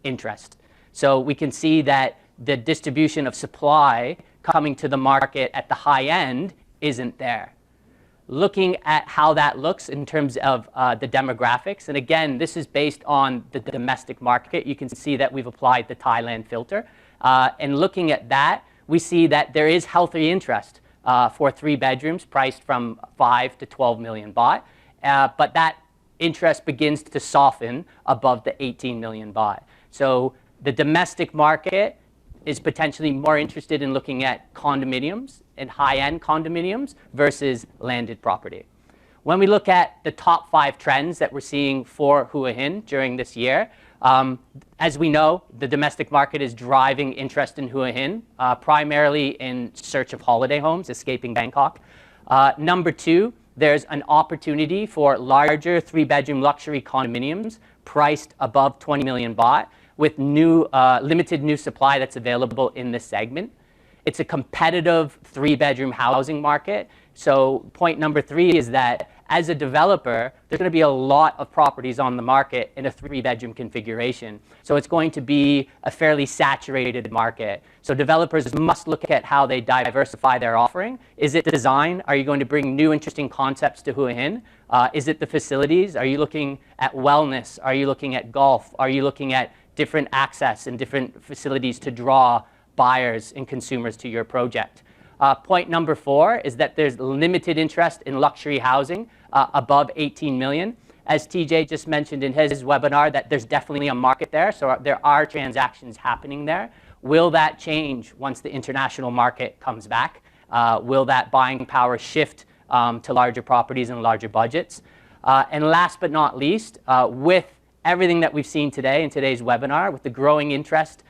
interest. So we can see that the distribution of supply coming to the market at the high end isn't there. Looking at how that looks in terms of the demographics, and again, this is based on the domestic market. You can see that we've applied the Thailand filter. And looking at that, we see that there is healthy interest for 3 bedrooms priced from 5 to 12 million baht. But that interest begins to soften above the 18 million baht. So the domestic market is potentially more interested in looking at condominiums and high-end condominiums versus landed property. When we look at the top 5 trends that we're seeing for Hua Hin during this year, as we know, the domestic market is driving interest in Hua Hin, primarily in search of holiday homes, escaping Bangkok. Number 2, there's an opportunity for larger 3-bedroom luxury condominiums priced above 20 million baht with limited new supply that's available in this segment. It's a competitive 3-bedroom housing market. So point number 3 is that as a developer, there's going to be a lot of properties on the market in a 3-bedroom configuration. So it's going to be a fairly saturated market. So developers must look at how they diversify their offering. Is it design? Are you going to bring new interesting concepts to Hua Hin? Is it the facilities? Are you looking at wellness? Are you looking at golf? Are you looking at different access and different facilities to draw buyers and consumers to your project? Point number 4 is that there's limited interest in luxury housing above 18 million. As TJ just mentioned in his webinar, that there's definitely a market there, so there are transactions happening there. Will that change once the international market comes back? Will that buying power shift to larger properties and larger budgets? And last but not least, with everything that we've seen today in today's webinar, with the growing interest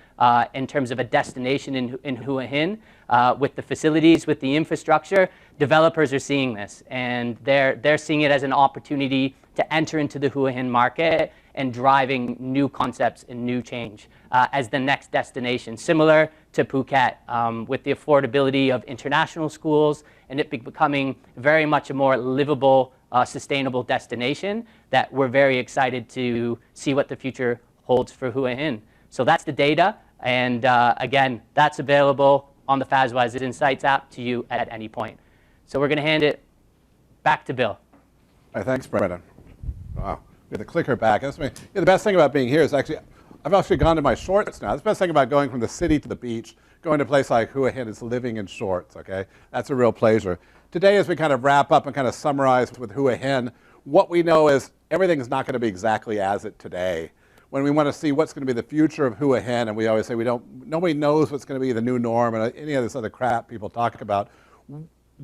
in terms of a destination in Hua Hin, with the facilities, with the infrastructure, developers are seeing this, and they're seeing it as an opportunity to enter into the Hua Hin market and driving new concepts and new change as the next destination, similar to Phuket, with the affordability of international schools and it becoming very much a more livable, sustainable destination that we're very excited to see what the future holds for Hua Hin. So that's the data, and again, that's available on the Fazwa's Insights app to you at any point. So we're going to hand it back to Bill. All right, thanks, Brendan. Wow, we have the clicker back. That's the best thing about being here is actually, I've actually gone to my shorts now. That's the best thing about going from the city to the beach. Going to a place like Hua Hin is living in shorts, okay? That's a real pleasure. Today, as we kind of wrap up and kind of summarize with Hua Hin, what we know is everything is not going to be exactly as it today. When we want to see what's going to be the future of Hua Hin, and we always say nobody knows what's going to be the new norm and any of this other crap people talk about,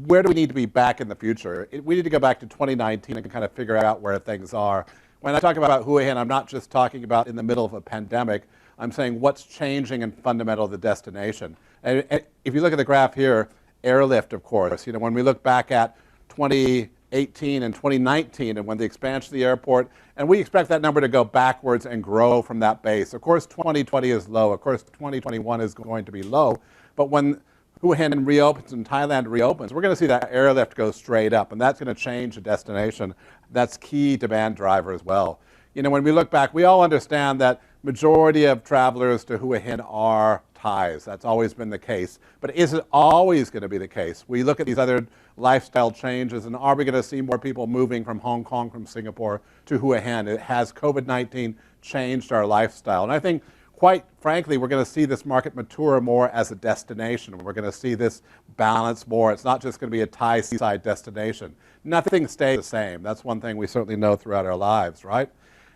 where do we need to be back in the future? We need to go back to 2019 and kind of figure out where things are. When I talk about Hua Hin, I'm not just talking about in the middle of a pandemic. I'm saying what's changing in fundamental the destination. And if you look at the graph here, airlift, of course, when we look back at 2018 and 2019 and when the expansion of the airport, and we expect that number to go backwards and grow from that base. Of course, 2020 is low. Of course, 2021 is going to be low. But when Hua Hin reopens and Thailand reopens, we're going to see that airlift go straight up, and that's going to change the destination. That's key demand driver as well. When we look back, we all understand that majority of travelers to Hua Hin are Thais. That's always been the case. But is it always going to be the case? We look at these other lifestyle changes, and are we going to see more people moving from Hong Kong, from Singapore to Hua Hin? Has COVID-19 changed our lifestyle? And I think, quite frankly, we're going to see this market mature more as a destination. We're going to see this balance more. It's not just going to be a Thai seaside destination. Nothing stays the same. That's one thing we certainly know throughout our lives, right?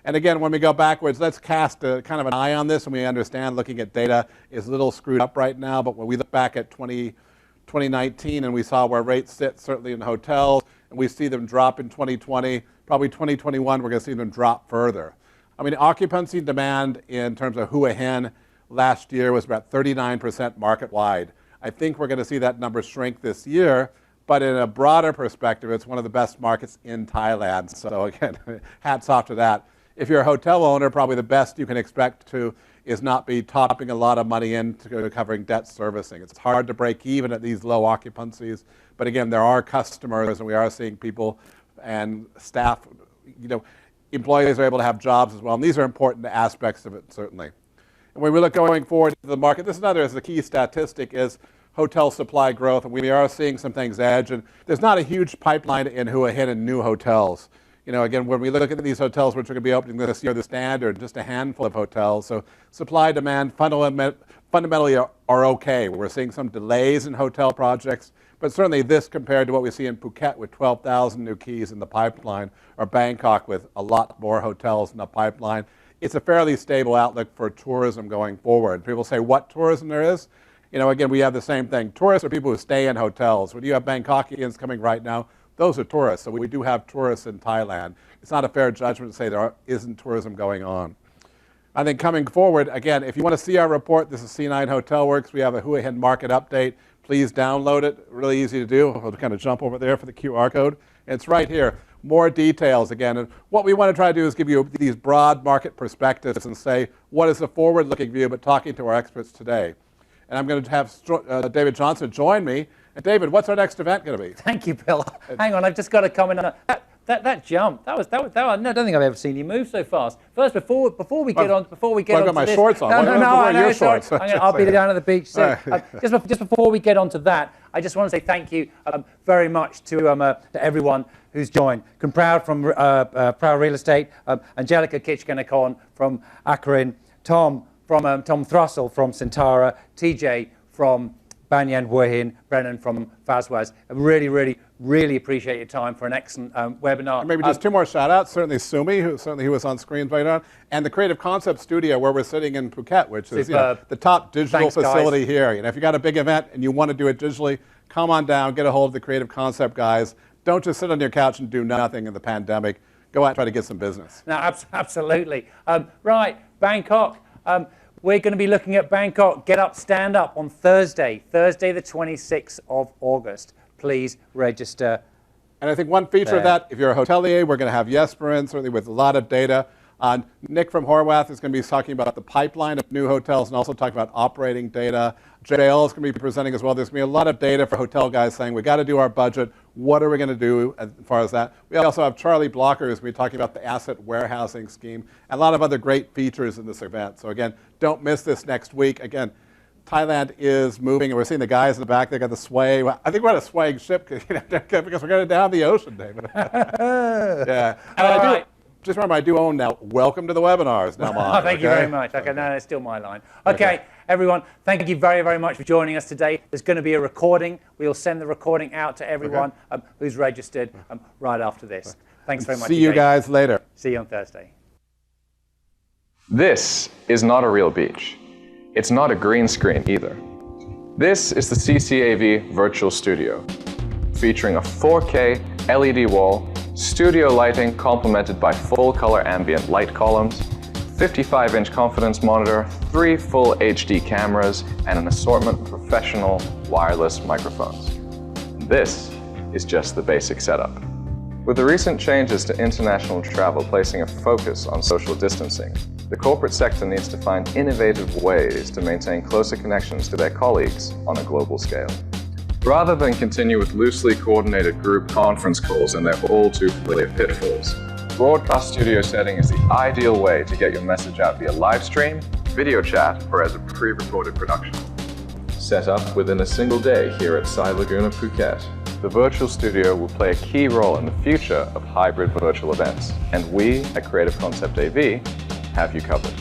And again, when we go backwards, let's cast a kind of an eye on this, and we understand looking at data is a little screwed up right now, but when we look back at 2019 and we saw where rates sit, certainly in hotels, and we see them drop in 2020, probably 2021, we're going to see them drop further. I mean, occupancy demand in terms of Hua Hin last year was about 39% market-wide. I think we're going to see that number shrink this year, but in a broader perspective, it's one of the best markets in Thailand. So again, hats off to that. If you're a hotel owner, probably the best you can expect to is not be topping a lot of money into covering debt servicing. It's hard to break even at these low occupancies, but again, there are customers, and we are seeing people and staff, employees are able to have jobs as well, and these are important aspects of it, certainly. And when we look going forward to the market, this is another, as the key statistic is hotel supply growth, and we are seeing some things edge, and there's not a huge pipeline in Hua Hin and new hotels. Again, when we look at these hotels which are going to be opening this year, the standard, just a handful of hotels. So supply, demand fundamentally are okay. We're seeing some delays in hotel projects, but certainly this compared to what we see in Phuket with 12,000 new keys in the pipeline, or Bangkok with a lot more hotels in the pipeline, it's a fairly stable outlook for tourism going forward. People say what tourism there is. Again, we have the same thing. Tourists are people who stay in hotels. When you have Bangkokians coming right now, those are tourists. So we do have tourists in Thailand. It's not a fair judgment to say there isn't tourism going on. I think coming forward, again, if you want to see our report, this is C9 Hotelworks. We have a Hua Hin market update. Please download it. Really easy to do. I'll kind of jump over there for the QR code. And it's right here. More details again. And what we want to try to do is give you these broad market perspectives and say, what is a forward-looking view, but talking to our experts today. And I'm going to have David Johnson join me. And David, what's our next event going to be? Thank you, Bill. Hang on, I've just got to comment on that jump. That was. I don't think I've ever seen you move so fast. First, before we get on to I've got my this, shorts on. No, sorry. I'll be down at the beach soon. Just before we get on to that, I just want to say thank you very much to everyone who's joined. Proud from Proud Real Estate, Anchalika Kijkanakorn from AKARYN, Tom Thrussell from Centara, TJ from Banyan, Hua Hin, Brennan from Fazwaz. I really appreciate your time for an excellent webinar. Maybe just two more shout-outs. Certainly Sumi, who was on screen right on, and the Creative Concept Studio where we're sitting in Phuket, which is the top digital facility here. If you got a big event and you want to do it digitally, come on down, get a hold of the Creative Concept guys. Don't just sit on your couch and do nothing in the pandemic. Go out and try to get some business. No, absolutely. Right, Bangkok. We're going to be looking at Bangkok Get Up, Stand Up on Thursday the 26th of August. Please register. And I think one feature of that, if you're a hotelier, we're going to have Jesper in, certainly with a lot of data. Nick from Horwath is going to be talking about the pipeline of new hotels and also talking about operating data. JL is going to be presenting as well. There's going to be a lot of data for hotel guys saying, we got to do our budget. What are we going to do as far as that? We also have Charlie Blocker who's going to be talking about the asset warehousing scheme and a lot of other great features in this event. So again, don't miss this next week. Again, Thailand is moving, and we're seeing the guys in the back. They got the sway. I think we're on a swaying ship because we're going down the ocean, David. Yeah. And just remember, I do own now. Welcome to the webinars. Now, mine. Thank you very much. Okay, no, it's still my line. Okay, everyone, thank you very much for joining us today. There's going to be a recording. We'll send the recording out to everyone who's registered right after this. Thanks very much. See you guys later. See you on Thursday. This is not a real beach. It's not a green screen either. This is the CCAV Virtual Studio. featuring a 4K LED wall, studio lighting complemented by full-color ambient light columns, 55-inch confidence monitor, 3 full HD cameras, and an assortment of professional wireless microphones. This is just the basic setup. With the recent changes to international travel placing a focus on social distancing, the corporate sector needs to find innovative ways to maintain closer connections to their colleagues on a global scale. Rather than continue with loosely coordinated group conference calls and their all too familiar pitfalls, broadcast studio setting is the ideal way to get your message out via live stream, video chat, or as a pre-recorded production. Set up within a single day here at Sai Laguna, Phuket, the virtual studio will play a key role in the future of hybrid virtual events, and we at Creative Concept AV have you covered.